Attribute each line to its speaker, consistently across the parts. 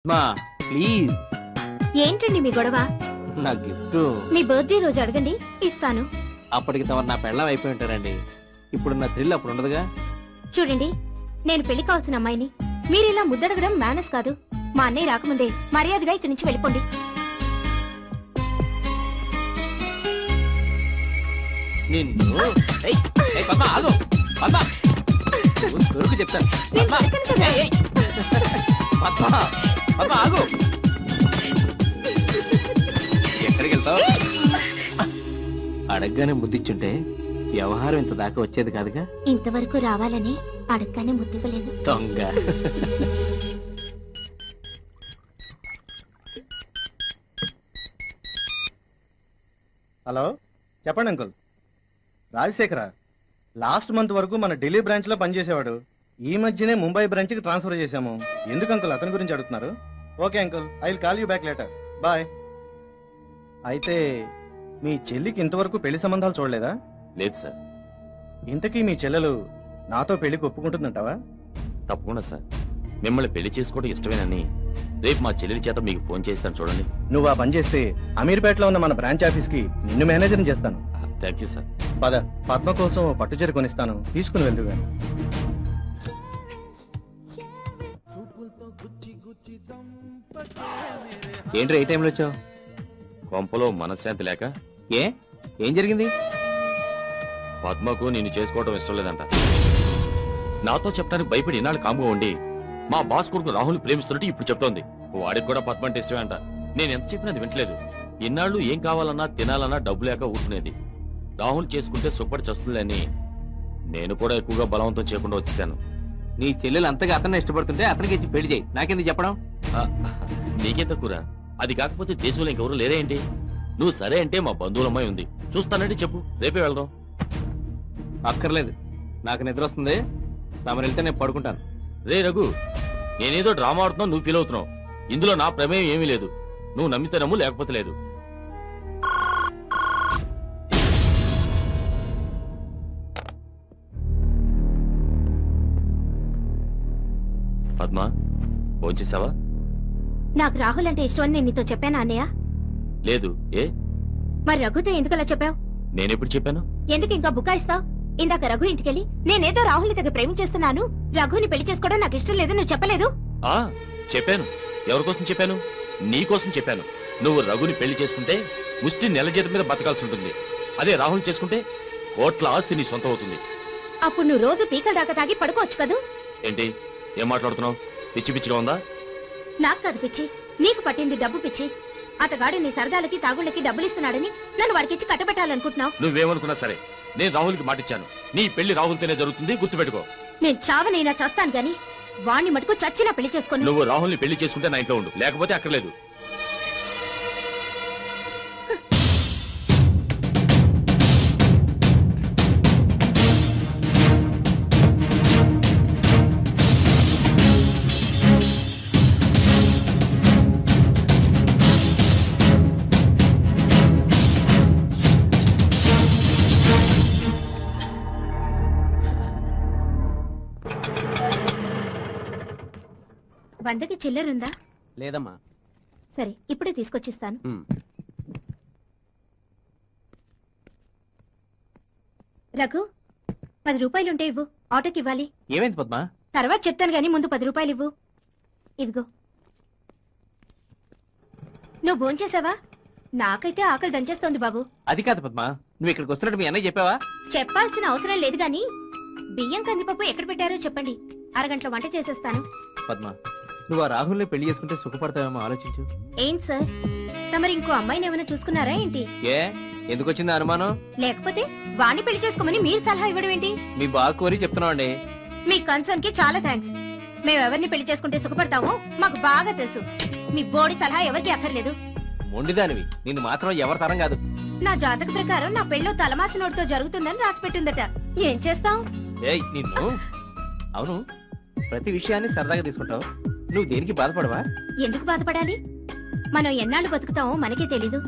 Speaker 1: మా ప్లీజ్.
Speaker 2: ఏంటండి మీ గొడవ?
Speaker 1: నా గిఫ్ట్
Speaker 2: మీ బర్త్డే రోజు అడగండి, ఇస్తాను.
Speaker 1: అప్పటికి తమరు నా పెళ్ళం అయిపోయి ఉంటారండి. ఇప్పుడు నా థ్రిల్ అప్పుడు ఉండదుగా.
Speaker 2: చూడండి, నేను పెళ్లి కావాల్సిన అమ్మాయిని. మీరు ఇలా ముద్దడగడం మేనస్ కాదు. మా అన్నయ్య రాకముందే మర్యాదగా ఇక్కడి నుంచి వెళ్ళిపోండి.
Speaker 1: నిన్ను చెప్తాను. ఆగు. ఎక్కడికి వెళ్తావు? అడగగానే ముద్దిచ్చుంటే వ్యవహారం ఇంత దాకా వచ్చేది కాదుగా.
Speaker 2: ఇంతవరకు రావాలని అడగగానే ముద్దివ్వలేదు.
Speaker 1: దొంగ.
Speaker 3: హలో, చెప్పండి అంకుల్. రాజశేఖర లాస్ట్ మంత్ వరకు మన ఢిల్లీ బ్రాంచ్ లో పనిచేసేవాడు. ఈ మధ్యనే ముంబై బ్రాంచ్ కి ట్రాన్స్ఫర్ చేశాము. ఎందుకు అంకుల్ అతని గురించి అడుగుతున్నారు? Okay uncle, I will call you back later. Bye. అయితే మీ చెల్లికి ఇంతవరకు పెళ్లి సంబంధాలు చూడలేదా?
Speaker 4: లేదు సార్.
Speaker 3: ఇంతకీ మీ చెల్లెలు నాతో పెళ్లికి ఒప్పుకుంటుందంటావా?
Speaker 4: తప్పకుండా సార్. మిమ్మల్ని పెళ్లి చేసుకోవడం ఇష్టమేనని రేపు మా చెల్లెలి చేత మీకు ఫోన్ చేస్తాను చూడండి.
Speaker 3: నువ్వు ఆ పని చేస్తే అమీర్పేటలో ఉన్న మన బ్రాంచ్ ఆఫీస్ కి నిన్ను మేనేజర్ని చేస్తాను.
Speaker 4: Thank you sir.
Speaker 3: పద, పద్మ కోసం పట్టుచీర కొనిస్తాను, తీసుకుని వెళ్దు గాని.
Speaker 1: ఏంట్రా ఏ టైంలో వచ్చావు?
Speaker 4: కొంపలో మనశ్శాంతి లేక.
Speaker 1: ఏం జరిగింది?
Speaker 4: పద్మకు నిన్ను చేసుకోవడం ఇష్టం లేదంట. నాతో చెప్పడానికి భయపడి ఇన్నాళ్ళు కాముగా ఉండి మా బాస్ కొడుకు రాహుల్ ప్రేమిస్తున్నట్టు ఇప్పుడు చెప్తోంది. వాడికి కూడా పద్మ అంటే ఇష్టమే అంట. నేను ఎంత చెప్పినా అది వింటలేదు. ఇన్నాళ్ళు ఏం కావాలన్నా తినాలన్నా డబ్బు లేక ఊరుకునేది. రాహుల్ చేసుకుంటే సుఖపడి చస్తుందని నేను కూడా ఎక్కువగా బలవంతం చేయకుండా వచ్చేసాను.
Speaker 1: నీ చెల్లెలు అంతగా అతన్ని ఇష్టపడుతుంటే అతనికి ఇచ్చి పెళ్లి చేయి. నాకెందుకు చెప్పడం?
Speaker 4: నీకే తక్కువ. అది కాకపోతే దేశంలో ఇంకెవరు లేరే ఏంటి? నువ్వు సరే అంటే మా బంధువులమ్మాయి ఉంది, చూస్తానంటే చెప్పు, రేపే వెళ్దాం.
Speaker 1: అక్కర్లేదు, నాకు నిద్ర వస్తుంది. తమరు వెళ్తే నేను పడుకుంటాను.
Speaker 4: రే రఘు, నేనేదో డ్రామా ఆడుతున్నావు, నువ్వు ఫీల్ అవుతున్నావు. ఇందులో నా ప్రమేయం ఏమీ లేదు. నువ్వు నమ్మితే నమ్ము, లేకపోతే లేదు. పద్మ, ఫోన్ చేసావా?
Speaker 2: నాకు రాహుల్ అంటే ఇష్టం అని నేను నీతో చెప్పానా అన్నయ్య?
Speaker 4: లేదు. ఏ
Speaker 2: మరి రఘుతో ఎందుకు అలా చెప్పావు?
Speaker 4: నేనెప్పుడు చెప్పాను?
Speaker 2: ఎందుకు ఇంకా బుకాయిస్తావు? ఇందాక రఘు ఇంటికెళ్ళి నేనేదో రాహుల్ని తెగ ప్రేమించేస్తున్నాను, రఘుని పెళ్లి చేసుకోవడం నాకు ఇష్టం లేదు నువ్వు చెప్పలేదు?
Speaker 4: చెప్పాను. ఎవరికోసం చెప్పాను? నీకోసం చెప్పాను. నువ్వు రఘుని పెళ్లి చేసుకుంటే ముష్టి నెల జీతం మీద బతకాల్సి ఉంటుంది. అదే రాహుల్ చేసుకుంటే కోట్ల ఆస్తి నీ సొంతం అవుతుంది.
Speaker 2: అప్పుడు నువ్వు రోజు పీకల దాకా తాగి పడుకోవచ్చు కదూ.
Speaker 4: ఏంటి ఏం మాట్లాడుతున్నావు? పిచ్చి పిచ్చిగా ఉందా?
Speaker 2: నాకు కాదు పిచ్చి, నీకు పట్టింది డబ్బు పిచ్చి. అతగాడు నీ సరదాలకి తాగుళ్ళకి డబ్బులిస్తున్నాడని నన్ను వాడికిచ్చి కట్టబెట్టాలనుకుంటున్నావు.
Speaker 4: నువ్వేమనుకున్నా సరే, నేను రాహుల్కి మాటిచ్చాను. నీ పెళ్లి రాహుల్తోనే జరుగుతుంది, గుర్తుపెట్టుకో.
Speaker 2: నేను చావనైనా చేస్తాను గాని వాణ్ణి మటుకు చచ్చినా పెళ్లి చేసుకుని.
Speaker 4: నువ్వు రాహుల్ని పెళ్లి చేసుకుంటే నా ఇంట్లో ఉండు, లేకపోతే అక్కర్లేదు.
Speaker 2: వందకి చిల్లరుందా?
Speaker 1: లేదమ్మా.
Speaker 2: సరే, ఇప్పుడే తీసుకొచ్చిస్తాను. రఘు, 10 రూపాయలుంటే ఇవ్వు, ఆటోకి ఇవ్వాలి.
Speaker 1: ఏమైంది పద్మ?
Speaker 2: తర్వాత చెప్తాను గానీ ముందు 10 రూపాయలు ఇవ్వు. ఇదిగో. నువ్వు భోంచేసావా? నాకైతే ఆకలి దంచేస్తోంది బాబు.
Speaker 1: అది కాదు పద్మ, నువ్వు ఇక్కడికి వస్తున్నట్టు మీ అన్నయ్య చెప్పావా?
Speaker 2: చెప్పాల్సిన అవసరం లేదు గాని బియ్యం కందిపప్పు ఎక్కడ పెట్టారో చెప్పండి, అరగంటలో వంట చేసేస్తాను.
Speaker 1: పద్మ, నువ్వు ఆ రాహుల్ని పెళ్లి చేసుకుంటే సుఖపడతావేమో ఆలోచించు.
Speaker 2: ఏంటి సార్, తమరు ఇంకో అమ్మాయిని ఏమైనా చూసుకున్నారా ఏంటి?
Speaker 1: ఎందుకు వచ్చింది అనుమానం?
Speaker 2: లేకపోతే వాణ్ణి పెళ్లి చేసుకోమని మీరు సలహా ఇవ్వడం ఏంటి?
Speaker 1: మీ బాగా కోరి చెప్తున్నావు అండి.
Speaker 2: మీ కన్సర్న్ కి చాలా థ్యాంక్స్. మేము ఎవరిని పెళ్లి చేసుకుంటే సుఖపడతామో మాకు బాగా తెలుసు. మీ బోడి సలహా ఎవరికి అక్కర్లేదు.
Speaker 1: మొండిదానివి, నిన్ను మాత్రం ఎవరి తరం కాదు.
Speaker 2: నా జాతక ప్రకారం నా పెళ్ళో తలమాసి నోటితో జరుగుతుందని రాసి పెట్టిందట. ఏం చేస్తాం?
Speaker 1: నిన్ను. అవును, ప్రతి విషయాన్ని సరదాగా తీసుకుంటావు. నువ్వు దేనికి బాధపడవా?
Speaker 2: ఎందుకు బాధపడాలి? మనం ఎన్నాళ్ళు బతుకుతామో మనకే తెలీదు.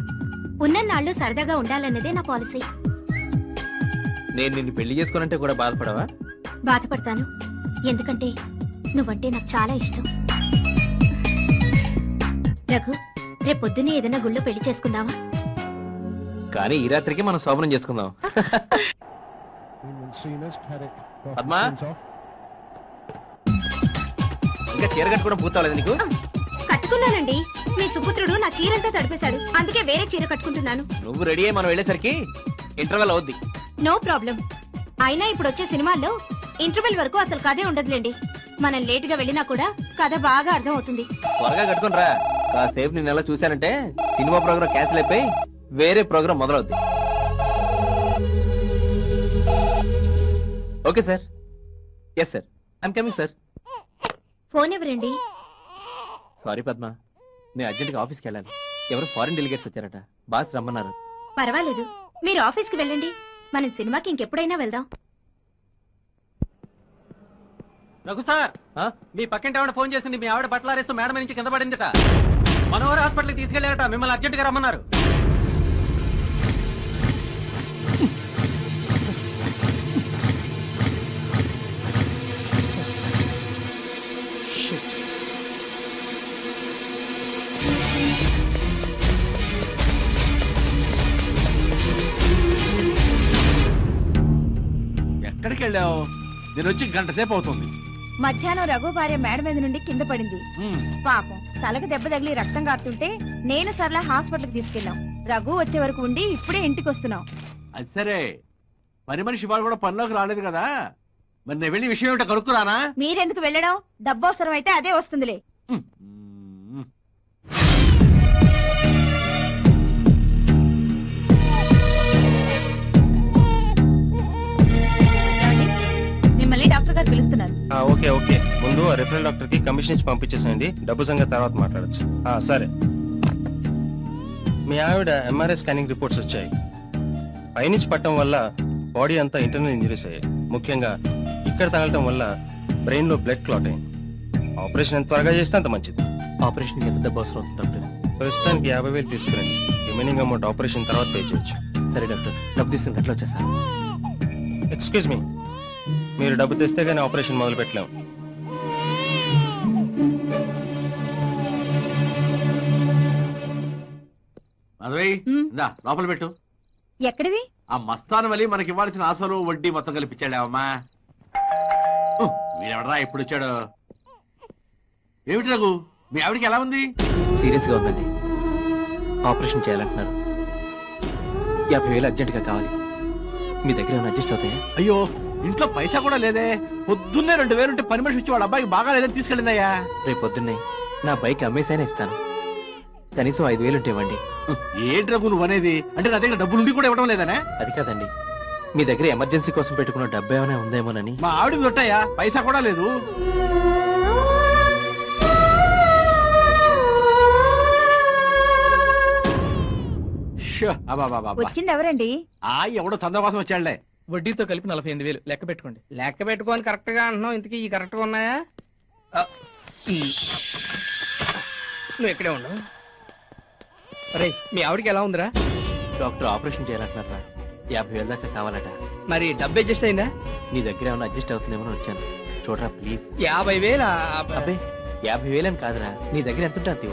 Speaker 2: ఉన్నన్నాళ్ళు సరదాగా ఉండాలన్నదే నా పాలసీ.
Speaker 1: నేను నిన్ను పెళ్లి చేసుకోనంటే కూడా బాధపడవా?
Speaker 2: బాధపడతాను, ఎందుకంటే నువ్వంటే నాకు చాలా ఇష్టం. రఘు, రేపు పొద్దున్నే ఏదైనా గుళ్ళో పెళ్లి చేసుకుందామా?
Speaker 1: కానీ ఈ రాత్రికి మనం శోభనం చేసుకుందాం. పద్మా, ఇంకా చీర కట్టుకోవడం పూర్తవలేదు నీకు?
Speaker 2: కట్టుకున్నానండి. మీ సుపుత్రుడు నా చీరంతా తడిపేశాడు, అందుకే వేరే చీర కట్టుకుంటున్నాను.
Speaker 1: నువ్వు రెడీ అయ్యి మనం వెళ్ళేసరికి ఇంటర్వెల్ అవుద్ది.
Speaker 2: No problem. అయినా ఇప్పుడు వచ్చే సినిమాల్లో ఇంటర్వెల్ వరకు అసలు కథే ఉండదులేండి. మనం లేటుగా వెళ్ళినా కూడా కథ బాగా అర్థం అవుతుంది.
Speaker 1: త్వరగా కట్టుకుని రా. కాసేపు నేను ఎలా చూశానంటే సినిమా ప్రోగ్రామ్ క్యాన్సిల్ అయిపోయి వేరే ప్రోగ్రామ్ మొదలవుద్ది. Okay sir. Yes sir, I'm coming sir.
Speaker 2: Phone ఎవరండి?
Speaker 1: సారీ పద్మ, నేను అర్జెంట్గా ఆఫీస్కి వెళ్ళాను. ఎవరు ఫారిన్ డెలిగేట్స్ వచ్చారట, బాస్ రమ్మన్నారు.
Speaker 2: పర్వాలేదు, మీరు ఆఫీస్కి వెళ్ళండి. మనం సినిమాకి ఇంకెప్పుడైనా వెళ్దాం.
Speaker 5: రఘు సార్, మీ పక్కింటి ఆవిడ ఫోన్ చేసింది. మీ ఆవిడ బట్టలారేస్తూ మేడం నుంచి కింద పడిందట. మనోహర్ హాస్పిటల్కి తీసుకెళ్లారట. మిమ్మల్ని అర్జెంట్గా రమ్మన్నారు.
Speaker 6: ఎక్కడికి వెళ్ళావు? నేను వచ్చి గంట సేపు అవుతుంది.
Speaker 7: మధ్యాహ్నం రఘు భార్య మేడ మీద నుండి కింద పడింది. పాపం తలకు దెబ్బ తగిలి రక్తం కారుతుంటే నేను సర్లా హాస్పిటల్కి తీసుకెళ్ళాం. రఘు వచ్చే వరకు ఉండి ఇప్పుడే ఇంటికి వస్తున్నాం.
Speaker 6: అది సరే, పని మనిషి వాడు కూడా పనిలోకి రాలేదు కదా. మరి నేను వెళ్ళి విషయం ఏమిటో కనుక్కురానా?
Speaker 7: మీరెందుకు వెళ్ళడం? డబ్బు అవసరం అయితే అదే వస్తుందిలే. మిమ్మల్ని డాక్టర్ గారు పిలుస్తున్నారు.
Speaker 8: ఓకే ఓకే, ముందు రిఫరల్ డాక్టర్ కి కమిషన్ ఇచ్చి పంపించేసేయండి. డబ్బు సంగతి తర్వాత మాట్లాడచ్చు. సరే. మీ ఆవిడ ఎంఆర్ఐ స్కానింగ్ రిపోర్ట్స్ వచ్చాయి. పైనుంచి పట్టడం వల్ల బాడీ అంతా ఇంటర్నల్ ఇంజరీస్ అయ్యాయి. ముఖ్యంగా ఇక్కడ తగలటం వల్ల బ్రెయిన్ లో బ్లడ్ క్లాట్ అయింది. ఆపరేషన్ ఎంత త్వరగా చేస్తే అంత మంచిది.
Speaker 1: ఆపరేషన్ ఎంత డబ్బు అవసరం అవుతుంది డాక్టర్?
Speaker 8: ప్రస్తుతానికి 50,000 తీసుకురండి. రిమైనింగ్ అమౌంట్ ఆపరేషన్ తర్వాత పే చేయొచ్చు.
Speaker 1: సరే డాక్టర్, డబ్బు తీసుకుని ఎట్లా వచ్చేసాను?
Speaker 8: ఎక్స్క్యూజ్ మీ, మీరు డబ్బు తెస్తే గానీ ఆపరేషన్ మొదలు పెట్టలేము.
Speaker 6: లోపల పెట్టు.
Speaker 7: ఎక్కడివి?
Speaker 6: ఆ మస్తాన్ వలి మనకి ఇవ్వాల్సిన అసలు వడ్డీ మొత్తం కలిపించాడావమ్మా. వీడెవడరా ఇప్పుడు వచ్చాడు? ఏమిటి రఘు, మీ ఆవిడికి ఎలా ఉంది?
Speaker 1: సీరియస్ గా ఉందండి. ఆపరేషన్ చేయాలంటున్నారు. 50,000 అర్జెంట్ గా కావాలి. మీ దగ్గర ఏమైనా అడ్జస్ట్ అవుతాయా?
Speaker 6: అయ్యో, ఇంట్లో పైసా కూడా లేదే. పొద్దున్నే 2,000 ఉంటే పని మనిషి వచ్చి వాళ్ళ అబ్బాయికి బాగా లేదని తీసుకెళ్ళిందయ్యా.
Speaker 1: రేపు పొద్దున్నే నా బైక్ అమ్మేసైనా ఇస్తాను. కనీసం 5,000 ఉంటే ఇవ్వండి.
Speaker 6: ఏంటి రఘు నువ్వు అనేది? అంటే నా దగ్గర డబ్బులు ఉండి కూడా ఇవ్వడం లేదనే?
Speaker 1: అది కాదండి, మీ దగ్గర ఎమర్జెన్సీ కోసం పెట్టుకున్న డబ్బు ఏమైనా ఉందేమోనని.
Speaker 6: మా ఆవిడ దొట్టయ్యా, పైసా కూడా లేదు.
Speaker 7: వచ్చింది ఎవరండి?
Speaker 6: ఎవడో చందా కోసం వచ్చాడులే.
Speaker 5: వడ్డీతో కలిపి 48,000 లెక్క పెట్టుకోండి. లెక్క పెట్టుకోని కరెక్ట్ గా అంటున్నావు. ఇంతకీ ఈ కరెక్ట్ గా ఉన్నాయా? నువ్వు ఎక్కడే ఉన్నావు? అరే, మీ ఆవిడకి ఎలా ఉందిరా?
Speaker 1: Doctor operation చేయాలంటున్నారా? 50,000 దాకా కావాలట.
Speaker 5: మరి డబ్బు అడ్జస్ట్ అయిందా?
Speaker 1: నీ దగ్గర ఏమైనా అడ్జస్ట్ అవుతుందేమో వచ్చాను. చూడరా ప్లీజ్.
Speaker 5: 50,000?
Speaker 1: అబ్బే, 50,000 అని కాదురా, నీ దగ్గర ఎంత ఉంటుంది?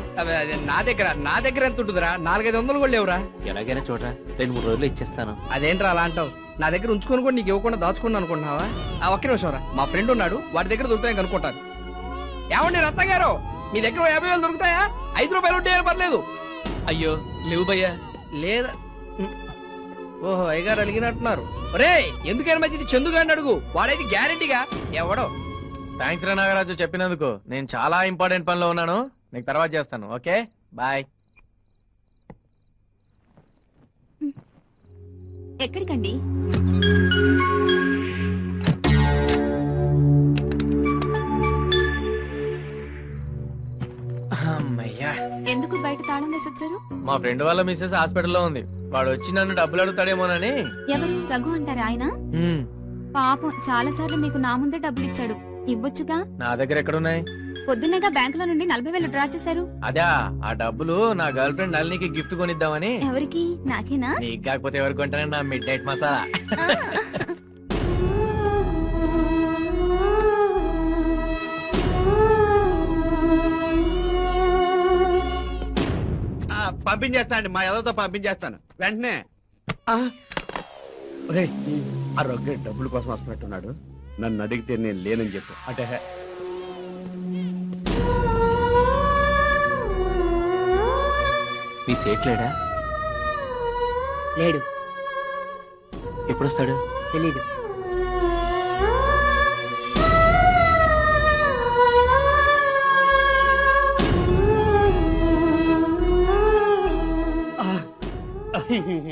Speaker 5: నా దగ్గర ఎంత ఉంటుందిరా? 400-500 కూడా లేవురా.
Speaker 1: ఎలాగైనా చూడరా, 2-3 రోజులు ఇచ్చేస్తాను.
Speaker 5: అదేంట్రా అలా అంటావు? నా దగ్గర ఉంచుకొని కూడా నీకు ఇవ్వకుండా దాచుకున్నా అనుకుంటున్నావా? ఒక్క నిమిషం రా, మా ఫ్రెండ్ ఉన్నాడు, వాడి దగ్గర దొరుకుతాయని కనుక్కుంటాను. ఏమండి రత్న గారు, మీ దగ్గర 50,000 దొరుకుతాయా? 5 రూపాయలు ఉంటే పర్లేదు. అయ్యో లేవు భయ్యా. లేదా? ఓహో, అయ్యగారు అడిగినట్టున్నారు. రే, ఎందుకైనా మంచిది చందుగాడిని అడుగు, వాడైతే గ్యారెంటీగా ఎవడో.
Speaker 8: థ్యాంక్స్ రా నాగరాజు చెప్పినందుకు. నేను చాలా ఇంపార్టెంట్ పనిలో ఉన్నాను, నీకు తర్వాత చేస్తాను. Okay bye.
Speaker 2: ఎక్కడికండి?
Speaker 8: అమ్మయ్యా,
Speaker 2: ఎందుకు బయట తాళం వేసి వచ్చారు?
Speaker 8: మా ఫ్రెండ్ వాళ్ళ మిస్సెస్ హాస్పిటల్లో ఉంది. వాడు వచ్చి నన్ను డబ్బులు అడుగుతాడేమోనని.
Speaker 2: ఎవరు? రఘు అంటారా ఆయన? పాపం చాలా సార్లు మీకు నా ముందే డబ్బులు ఇచ్చాడు, ఇవ్వొచ్చుగా.
Speaker 8: నా దగ్గర ఎక్కడున్నాయి?
Speaker 2: పొద్దున్నగా బ్యాంకులో నుండి 40,000 డ్రా చేశారు.
Speaker 8: అదా, ఆ డబ్బులు నా గర్ల్ ఫ్రెండ్ నళినికి గిఫ్ట్ కొనిద్దామని.
Speaker 2: ఎవరికి? నాకేనా?
Speaker 8: నీకు కాకపోతే ఎవరికి కొంటానని నా మిడ్ నైట్ మసాలా.
Speaker 6: పంపించేస్తానండి, మా ఎదతో పంపించేస్తాను వెంటనే. ఒరేయ్, ఆ రొగ్గే డబ్బుల కోసం వస్తున్నట్టున్నాడు. నన్ను అడిగితే నేను లేనని చెప్పు. అంటే
Speaker 1: మీ సేట్లేడా?
Speaker 9: లేడు.
Speaker 1: ఎప్పుడొస్తాడు?
Speaker 9: తెలీదు.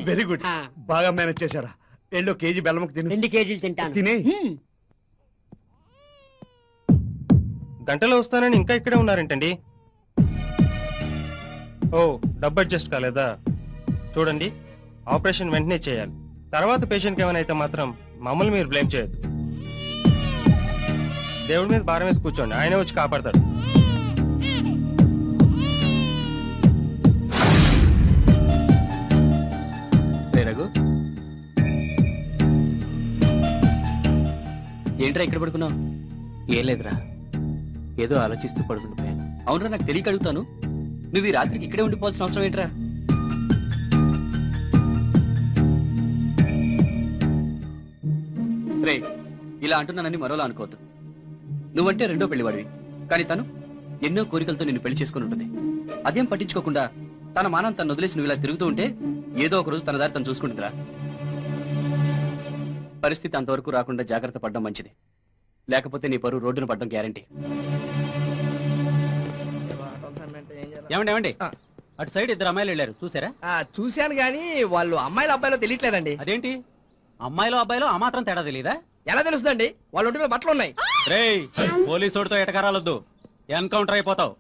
Speaker 6: వెరీ గుడ్, బాగా మేనేజ్ చేశారా. ఎల్లో కేజీ బెల్లముకు తిను.
Speaker 9: 2 కేజీలు తింటాను.
Speaker 6: తినే.
Speaker 8: గంటలో వస్తానని ఇంకా ఇక్కడే ఉన్నారేంటండి? ఓ, డబ్బు అడ్జస్ట్ కాలేదా? చూడండి, ఆపరేషన్ వెంటనే చేయాలి. తర్వాత పేషెంట్కి ఏమైనా అయితే మాత్రం మమ్మల్ని మీరు బ్లేమ్ చేయొద్దు. దేవుడి మీద భారం వేసి కూర్చోండి, ఆయనే వచ్చి కాపాడతాడు.
Speaker 1: రఘు, ఏంట్రా ఇక్కడ పడుకున్నావు? ఏం లేదురా, ఏదో ఆలోచిస్తూ పడుకుంటుపోయాను. అవునరా, నాకు తెలియక అడుగుతాను, నువ్వు ఈ రాత్రికి ఇక్కడే ఉండిపోవాల్సిన అవసరం ఏంట్రా? రే, ఇలా అంటున్నానని మరోలా అనుకోవద్దు. నువ్వంటే రెండో పెళ్లివాడివి, కానీ తను ఎన్నో కోరికలతో నిన్ను పెళ్లి చేసుకుని ఉంటుంది. అదేం పట్టించుకోకుండా తన మానం తను వదిలేసి నువ్వు ఇలా తిరుగుతూ ఉంటే ఏదో ఒక రోజు తన దారి తను చూసుకుంటుందిరా. పరిస్థితి అంతవరకు రాకుండా జాగ్రత్త పడడం మంచిది, లేకపోతే నీ పరువు రోడ్డున పడడం గ్యారంటీ. ఏమండి, అటు సైడ్ 2 అమ్మాయిలు వెళ్ళారు, చూసారా?
Speaker 5: చూశాను గానీ వాళ్ళు అమ్మాయిలు అబ్బాయిలో తెలియట్లేదండి.
Speaker 1: అదేంటి, అమ్మాయిలో అబ్బాయిలో ఆ మాత్రం తేడా తెలియదా?
Speaker 5: ఎలా తెలుస్తుందండి? వాళ్ళ ఒంటిలో బట్టలు ఉన్నాయి.
Speaker 1: రేయ్, పోలీసోడితో ఎటకారాలొద్దు, ఎన్కౌంటర్ అయిపోతావు.